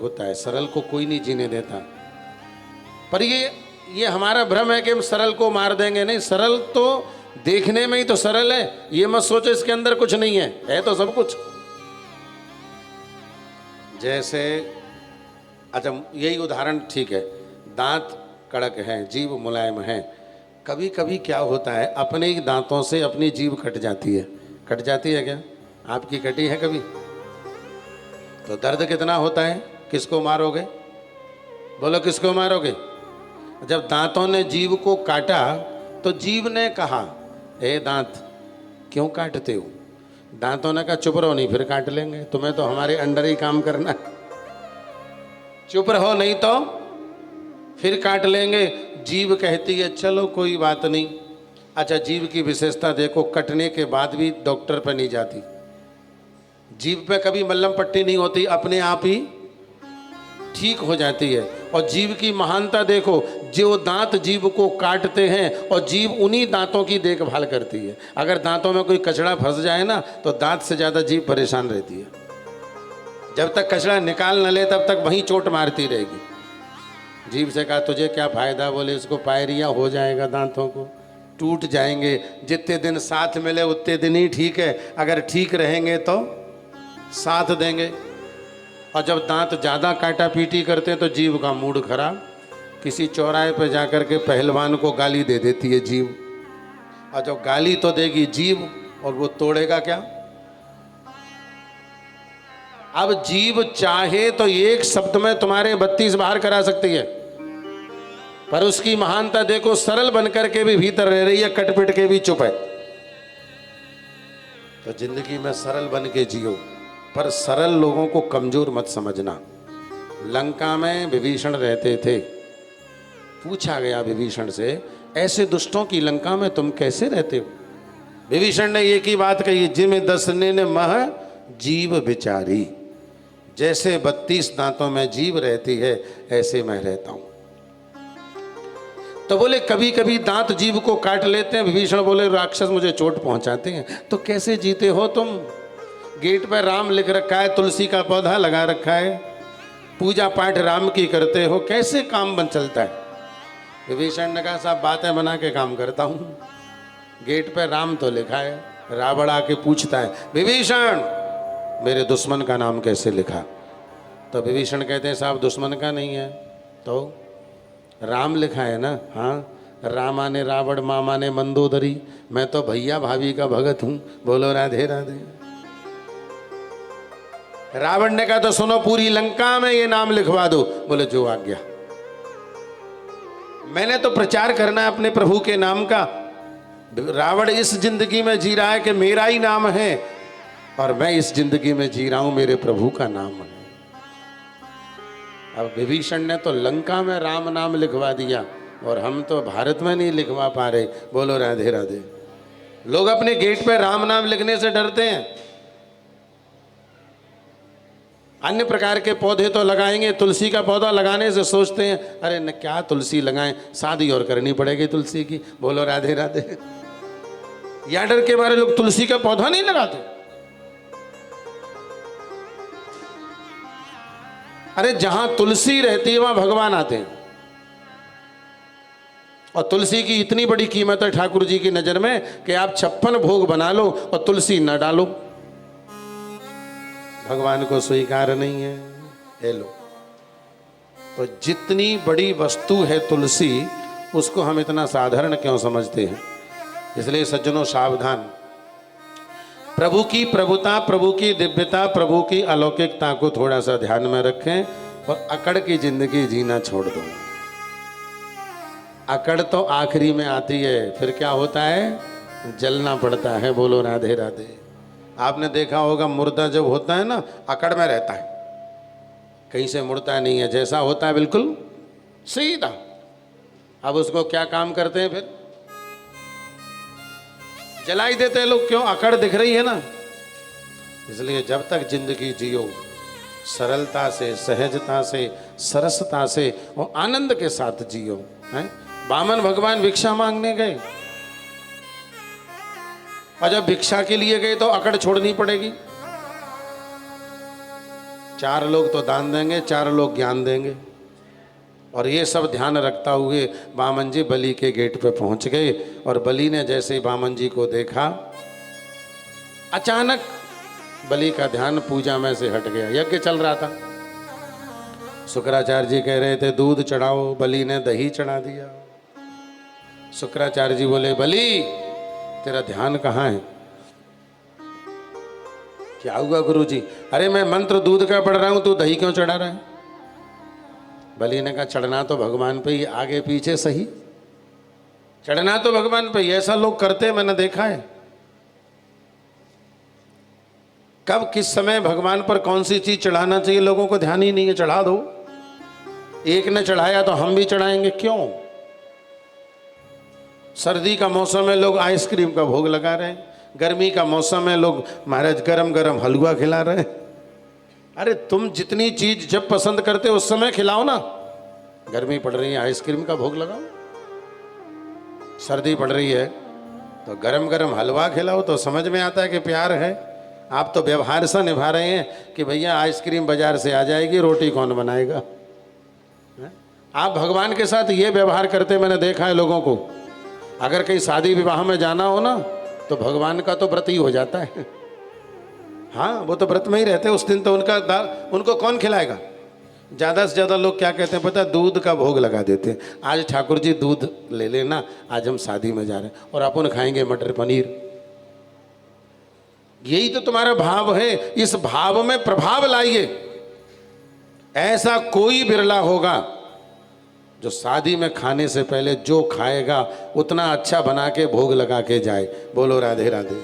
होता है, सरल को कोई नहीं जीने देता। पर ये हमारा भ्रम है कि हम सरल को मार देंगे। नहीं, सरल तो देखने में ही तो सरल है, ये मत सोचो इसके अंदर कुछ नहीं है तो सब कुछ। जैसे अच्छा, यही उदाहरण ठीक है, दांत कड़क हैं, जीभ मुलायम है। कभी कभी क्या होता है, अपने ही दांतों से अपनी जीभ कट जाती है। कट जाती है क्या? आपकी कटी है कभी? तो दर्द कितना होता है? किसको मारोगे? बोलो किसको मारोगे? जब दांतों ने जीभ को काटा तो जीभ ने कहा, ए दांत क्यों काटते हो? दांतों ने कहा चुप रहो, नहीं फिर काट लेंगे, तुम्हें तो हमारे अंडर ही काम करना है, चुप रहो नहीं तो फिर काट लेंगे। जीभ कहती है चलो कोई बात नहीं। अच्छा, जीभ की विशेषता देखो, कटने के बाद भी डॉक्टर पर नहीं जाती, जीभ पे कभी मल्लम पट्टी नहीं होती, अपने आप ही ठीक हो जाती है। और जीभ की महानता देखो, जो दांत जीभ को काटते हैं और जीभ उन्हीं दांतों की देखभाल करती है। अगर दांतों में कोई कचरा फंस जाए ना तो दांत से ज़्यादा जीभ परेशान रहती है। जब तक कचरा निकाल न ले तब तक वहीं चोट मारती रहेगी। जीभ से कहा तुझे क्या फ़ायदा? बोले इसको पायरिया हो जाएगा, दांतों को टूट जाएंगे, जितने दिन साथ मिले उतने दिन ही ठीक है, अगर ठीक रहेंगे तो साथ देंगे। और जब दांत ज़्यादा काटा पीटी करते हैं तो जीभ का मूड खराब, किसी चौराहे पर जाकर के पहलवान को गाली दे देती है जीभ। और जो गाली तो देगी जीभ, और वो तोड़ेगा क्या? अब जीभ चाहे तो एक शब्द में तुम्हारे 32 बाहर करा सकती है, पर उसकी महानता देखो, सरल बनकर के भी भीतर रह रही है, कटपिट के भी चुप है। तो जिंदगी में सरल बन के जियो, पर सरल लोगों को कमजोर मत समझना। लंका में विभीषण रहते थे, पूछा गया विभीषण से, ऐसे दुष्टों की लंका में तुम कैसे रहते हो? विभीषण ने एक ही बात कही, जिम दसने ने मह जीव बिचारी, जैसे 32 दांतों में जीभ रहती है ऐसे मैं रहता हूं। तो बोले कभी कभी दांत जीभ को काट लेते हैं। विभीषण बोले राक्षस मुझे चोट पहुंचाते हैं, तो कैसे जीते हो तुम? गेट पर राम लिख रखा है, तुलसी का पौधा लगा रखा है, पूजा पाठ राम की करते हो, कैसे काम बन चलता है? विभीषण ने कहा साहब बातें बना के काम करता हूं, गेट पर राम तो लिखा है। रावण आके पूछता है विभीषण मेरे दुश्मन का नाम कैसे लिखा? तो विभीषण कहते हैं साहब दुश्मन का नहीं है तो राम लिखा है ना। हाँ, रामा ने रावण मामा ने मंदोदरी, मैं तो भैया भाभी का भगत हूं। बोलो राधे राधे। रावण ने कहा तो सुनो, पूरी लंका में ये नाम लिखवा दो। बोले जो आज्ञा। मैंने तो प्रचार करना है अपने प्रभु के नाम का। रावण इस जिंदगी में जी रहा है कि मेरा ही नाम है, और मैं इस जिंदगी में जी रहा हूं मेरे प्रभु का नाम है। अब विभीषण ने तो लंका में राम नाम लिखवा दिया, और हम तो भारत में नहीं लिखवा पा रहे। बोलो राधे राधे। लोग अपने गेट पे राम नाम लिखने से डरते हैं। अन्य प्रकार के पौधे तो लगाएंगे, तुलसी का पौधा लगाने से सोचते हैं अरे न क्या तुलसी लगाएं, शादी और करनी पड़ेगी तुलसी की। बोलो राधे राधे। या डर के मारे लोग तुलसी का पौधा नहीं लगाते। अरे जहां तुलसी रहती है वहां भगवान आते हैं, और तुलसी की इतनी बड़ी कीमत है ठाकुर जी की नजर में कि आप 56 भोग बना लो और तुलसी न डालो, भगवान को स्वीकार नहीं है। हे लो, तो जितनी बड़ी वस्तु है तुलसी, उसको हम इतना साधारण क्यों समझते हैं? इसलिए सज्जनों सावधान। प्रभु की प्रभुता, प्रभु की दिव्यता, प्रभु की अलौकिकता को थोड़ा सा ध्यान में रखें, और अकड़ की जिंदगी जीना छोड़ दो। अकड़ तो आखिरी में आती है, फिर क्या होता है? जलना पड़ता है। बोलो राधे राधे। आपने देखा होगा मुर्दा जब होता है ना, अकड़ में रहता है, कहीं से मुड़ता नहीं है, जैसा होता है बिल्कुल सीधा। अब उसको क्या काम करते हैं? फिर जला ही देते हैं लोग। क्यों? अकड़ दिख रही है ना। इसलिए जब तक जिंदगी जियो सरलता से, सहजता से, सरसता से और आनंद के साथ जियो। हैं? वामन भगवान भिक्षा मांगने गए, और जब भिक्षा के लिए गए तो अकड़ छोड़नी पड़ेगी। 4 लोग तो दान देंगे, 4 लोग ज्ञान देंगे। और ये सब ध्यान रखता हुए वामन जी बलि के गेट पे पहुंच गए। और बलि ने जैसे ही वामन जी को देखा, अचानक बलि का ध्यान पूजा में से हट गया। यज्ञ चल रहा था, शुक्राचार्य जी कह रहे थे दूध चढ़ाओ, बलि ने दही चढ़ा दिया। शुक्राचार्य जी बोले, बलि तेरा ध्यान कहाँ है? क्या हुआ गुरुजी? अरे मैं मंत्र दूध का पढ़ रहा हूं, तू दही क्यों चढ़ा रहा है? बलि ने कहा, चढ़ना तो भगवान पे ही, आगे पीछे सही, चढ़ना तो भगवान पे ही। ऐसा लोग करते मैंने देखा है। कब किस समय भगवान पर कौन सी चीज चढ़ाना चाहिए लोगों को ध्यान ही नहीं है। चढ़ा दो, एक ने चढ़ाया तो हम भी चढ़ाएंगे, क्यों? सर्दी का मौसम है, लोग आइसक्रीम का भोग लगा रहे हैं। गर्मी का मौसम है, लोग महाराज गरम गरम हलवा खिला रहे हैं। अरे तुम जितनी चीज जब पसंद करते हो उस समय खिलाओ ना। गर्मी पड़ रही है, आइसक्रीम का भोग लगाओ। सर्दी पड़ रही है तो गरम गरम हलवा खिलाओ, तो समझ में आता है कि प्यार है। आप तो व्यवहार सा निभा रहे हैं कि भैया आइसक्रीम बाजार से आ जाएगी, रोटी कौन बनाएगा। आप भगवान के साथ ये व्यवहार करते मैंने देखा है लोगों को। अगर कहीं शादी विवाह में जाना हो ना, तो भगवान का तो व्रत ही हो जाता है। हाँ, वो तो व्रत में ही रहते हैं उस दिन। तो उनको कौन खिलाएगा? ज़्यादा से ज़्यादा लोग क्या कहते हैं पता है? दूध का भोग लगा देते हैं। आज ठाकुर जी दूध ले लेना, आज हम शादी में जा रहे हैं और अपन खाएंगे मटर पनीर। यही तो तुम्हारा भाव है। इस भाव में प्रभाव लाइए। ऐसा कोई बिरला होगा जो शादी में खाने से पहले जो खाएगा उतना अच्छा बना के भोग लगा के जाए। बोलो राधे राधे।